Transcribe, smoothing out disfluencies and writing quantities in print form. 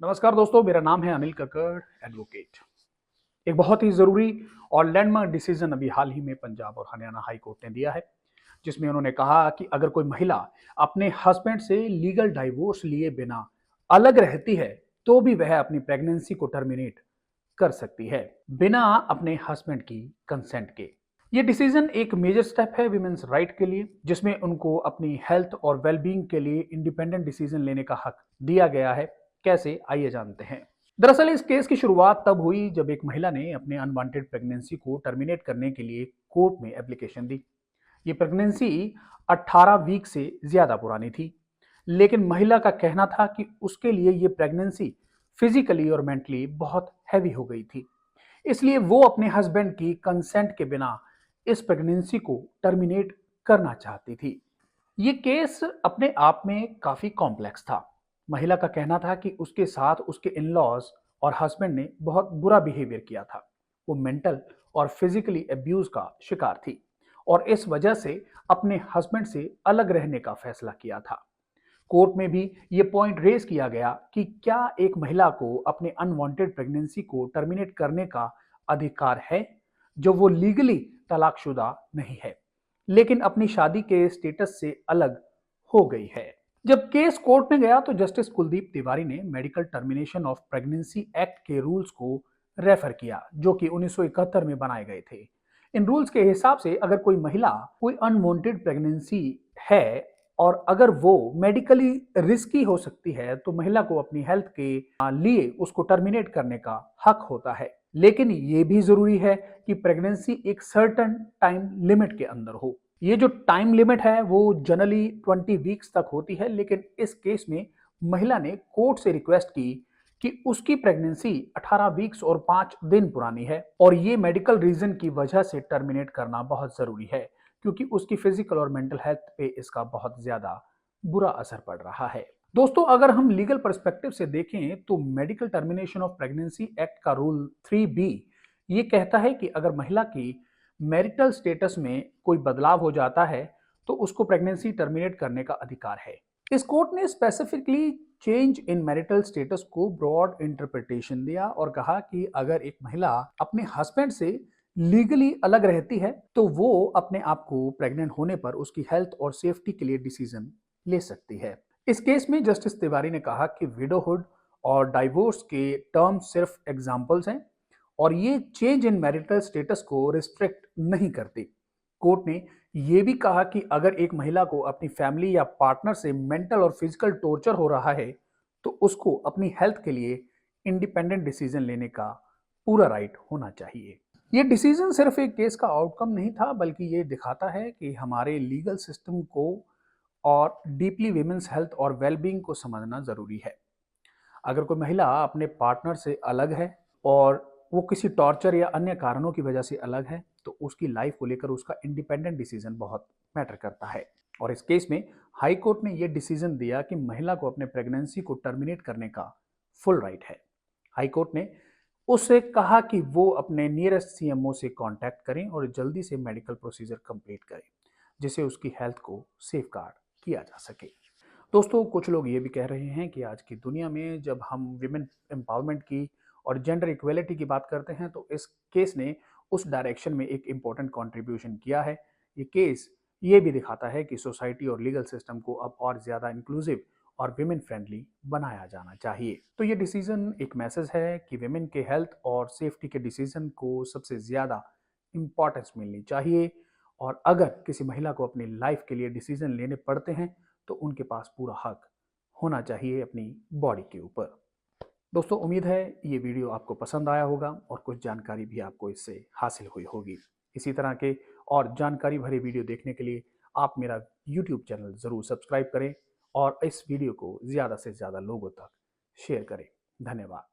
नमस्कार दोस्तों, मेरा नाम है अनिल कक्कड़ एडवोकेट। एक बहुत ही ज़रूरी और लैंडमार्क डिसीजन अभी हाल ही में पंजाब और हरियाणा हाई कोर्ट ने दिया है, जिसमें उन्होंने कहा कि अगर कोई महिला अपने हस्बैंड से लीगल डाइवोर्स लिए बिना अलग रहती है, तो भी वह अपनी प्रेगनेंसी को टर्मिनेट कर सकती है, बिना अपने हस्बैंड की कंसेंट के। ये डिसीजन एक मेजर स्टेप है विमेन्स राइट के लिए, जिसमें उनको अपनी हेल्थ और वेलबींग के लिए इंडिपेंडेंट डिसीजन लेने का हक दिया गया है। कैसे, आइए जानते हैं। दरअसल इस केस की शुरुआत तब हुई जब एक महिला ने अपने अनवांटेड प्रेगनेंसी को टर्मिनेट करने के लिए कोर्ट में एप्लीकेशन दी। ये प्रेगनेंसी 18 वीक से ज्यादा पुरानी थी, लेकिन महिला का कहना था कि उसके लिए ये प्रेगनेंसी फिजिकली और मेंटली बहुत हैवी हो गई थी, इसलिए वो अपने हस्बैंड की कंसेंट के बिना इस प्रेगनेंसी को टर्मिनेट करना चाहती थी। ये केस अपने आप में काफी कॉम्प्लेक्स था। महिला का कहना था कि उसके साथ उसके इन-लॉज और हस्बैंड ने बहुत बुरा बिहेवियर किया था। वो मेंटल और फिजिकली अब्यूज का शिकार थी और इस वजह से अपने हस्बैंड से अलग रहने का फैसला किया था। कोर्ट में भी ये पॉइंट रेज किया गया कि क्या एक महिला को अपने अनवांटेड प्रेगनेंसी को टर्मिनेट करने का अधिकार है, जो वो लीगली तलाकशुदा नहीं है, लेकिन अपनी शादी के स्टेटस से अलग हो गई है। जब केस कोर्ट में गया तो जस्टिस कुलदीप तिवारी ने medical termination of pregnancy act के रूल्स को रेफर किया, जो कि 1971 में बनाए गए थे। इन रूल्स के हिसाब से अगर कोई महिला कोई अनवांटेड प्रेगनेंसी है और अगर वो मेडिकली रिस्की हो सकती है, तो महिला को अपनी हेल्थ के लिए उसको टर्मिनेट करने का हक होता है। लेकिन ये भी जरूरी है कि प्रेगनेंसी एक सर्टन टाइम लिमिट के अंदर हो। ये जो टाइम लिमिट है वो जनरली 20 वीक्स तक होती है, लेकिन इस केस में महिला ने कोर्ट से रिक्वेस्ट की कि उसकी प्रेगनेंसी 18 वीक्स और 5 दिन पुरानी है और ये मेडिकल रीजन की वजह से टर्मिनेट करना बहुत जरूरी है, क्योंकि उसकी फिजिकल और मेंटल हेल्थ पे इसका बहुत ज्यादा बुरा असर पड़ रहा है। दोस्तों, अगर हम लीगल पर्सपेक्टिव से देखें तो medical termination of pregnancy act का रूल 3B ये कहता है कि अगर महिला की मैरिटल स्टेटस में कोई बदलाव हो जाता है, तो उसको प्रेगनेंसी टर्मिनेट करने का अधिकार है। इस कोर्ट ने specifically change in marital status को ब्रॉड इंटरप्रिटेशन दिया और कहा कि अगर एक महिला अपने हस्बैंड से लीगली अलग रहती है, तो वो अपने आप को प्रेग्नेंट होने पर उसकी हेल्थ और सेफ्टी के लिए डिसीजन ले सकती है। इस केस में जस्टिस तिवारी ने कहा कि विडोहुड और डाइवोर्स के टर्म्स सिर्फ एग्जाम्पल्स हैं और ये चेंज इन मैरिटल स्टेटस को रिस्ट्रिक्ट नहीं करती। कोर्ट ने यह भी कहा कि अगर एक महिला को अपनी फैमिली या पार्टनर से मेंटल और फिजिकल टॉर्चर हो रहा है, तो उसको अपनी हेल्थ के लिए इंडिपेंडेंट डिसीजन लेने का पूरा राइट होना चाहिए। ये डिसीजन सिर्फ एक केस का आउटकम नहीं था, बल्कि ये दिखाता है कि हमारे लीगल सिस्टम को और डीपली विमेंस हेल्थ और वेलबींग को समझना जरूरी है। अगर कोई महिला अपने पार्टनर से अलग है और वो किसी टॉर्चर या अन्य कारणों की वजह से अलग है, तो उसकी लाइफ को लेकर उसका इंडिपेंडेंट डिसीजन बहुत मैटर करता है। और इस केस में हाई कोर्ट ने यह डिसीजन दिया कि महिला को अपने प्रेगनेंसी को टर्मिनेट करने का फुल राइट है। हाई कोर्ट ने उससे कहा कि वो अपने नियरेस्ट सीएमओ से कांटेक्ट करें और जल्दी से मेडिकल प्रोसीजर कंप्लीट करें, जिससे उसकी हेल्थ को सेफ गार्ड किया जा सके। दोस्तों, कुछ लोग ये भी कह रहे हैं कि आज की दुनिया में जब हम विमेन एम्पावरमेंट की और जेंडर इक्वेलिटी की बात करते हैं, तो इस केस ने उस डायरेक्शन में एक इम्पोर्टेंट कंट्रीब्यूशन किया है। ये केस ये भी दिखाता है कि सोसाइटी और लीगल सिस्टम को अब और ज़्यादा इंक्लूसिव और विमेन फ्रेंडली बनाया जाना चाहिए। तो ये डिसीजन एक मैसेज है कि विमेन के हेल्थ और सेफ्टी के डिसीजन को सबसे ज़्यादा इम्पॉर्टेंस मिलनी चाहिए, और अगर किसी महिला को अपनी लाइफ के लिए डिसीजन लेने पड़ते हैं, तो उनके पास पूरा हक होना चाहिए अपनी बॉडी के ऊपर। दोस्तों, उम्मीद है ये वीडियो आपको पसंद आया होगा और कुछ जानकारी भी आपको इससे हासिल हुई होगी। इसी तरह के और जानकारी भरे वीडियो देखने के लिए आप मेरा यूट्यूब चैनल ज़रूर सब्सक्राइब करें और इस वीडियो को ज़्यादा से ज़्यादा लोगों तक शेयर करें। धन्यवाद।